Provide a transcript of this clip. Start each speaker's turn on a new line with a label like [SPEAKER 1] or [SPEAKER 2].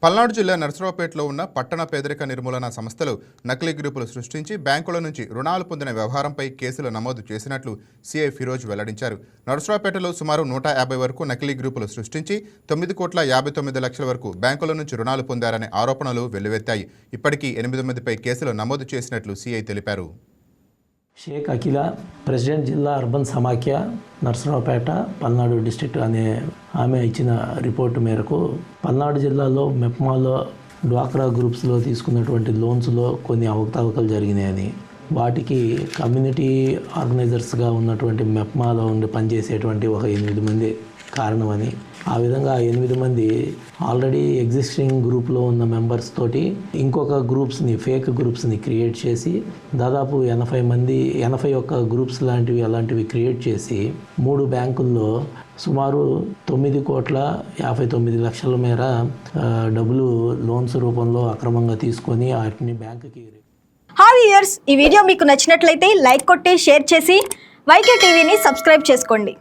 [SPEAKER 1] పల్నాడు జిల్లా నర్సరావుపేటలో ఉన్న పట్టణ పేదరిక నిర్మూలన సంస్థలు నకిలీ గ్రూపులు సృష్టించి బ్యాంకుల నుంచి రుణాలు పొందిన వ్యవహారంపై కేసులు నమోదు చేసినట్లు సీఐ ఫిరోజ్ వెల్లడించారు. నర్సరావుపేటలో సుమారు 150 వరకు నకిలీ గ్రూపులు సృష్టించి 9,59,00,000 వరకు బ్యాంకుల నుంచి రుణాలు పొందారనే ఆరోపణలు వెల్లువెత్తాయి. ఇప్పటికీ 8 మందిపై కేసులు నమోదు చేసినట్లు సీఐ తెలిపారు.
[SPEAKER 2] షేక్ అఖిల, ప్రెసిడెంట్ జిల్లా అర్బన్ సమాఖ్య నర్సరావుపేట పల్నాడు డిస్ట్రిక్ట్ అనే ఆమె ఇచ్చిన రిపోర్టు మేరకు పల్నాడు జిల్లాలో మెప్మాలో డ్వాక్రా గ్రూప్స్లో తీసుకున్నటువంటి లోన్స్లో కొన్ని అవకతవకలు జరిగినాయని, వాటికి కమ్యూనిటీ ఆర్గనైజర్స్గా ఉన్నటువంటి మెప్మాలో ఉండి పనిచేసేటువంటి ఒక 8 మంది కారణమని, ఆ విధంగా 8 మంది ఆల్రెడీ ఎగ్జిస్టింగ్ గ్రూప్లో ఉన్న మెంబర్స్ తోటి ఇంకొక గ్రూప్స్ని, ఫేక్ గ్రూప్స్ని క్రియేట్ చేసి దాదాపు 81 గ్రూప్స్ అలాంటివి క్రియేట్ చేసి 3 బ్యాంకుల్లో సుమారు 9,59,00,000 మేర డబ్బులు లోన్స్ రూపంలో అక్రమంగా తీసుకొని వాటిని బ్యాంకుకి.
[SPEAKER 3] హాయ్ వ్యూయర్స్, ఈ వీడియో మీకు నచ్చినట్లయితే లైక్ కొట్టి షేర్ చేసి వైకే టీవీని సబ్స్క్రైబ్ చేసుకోండి.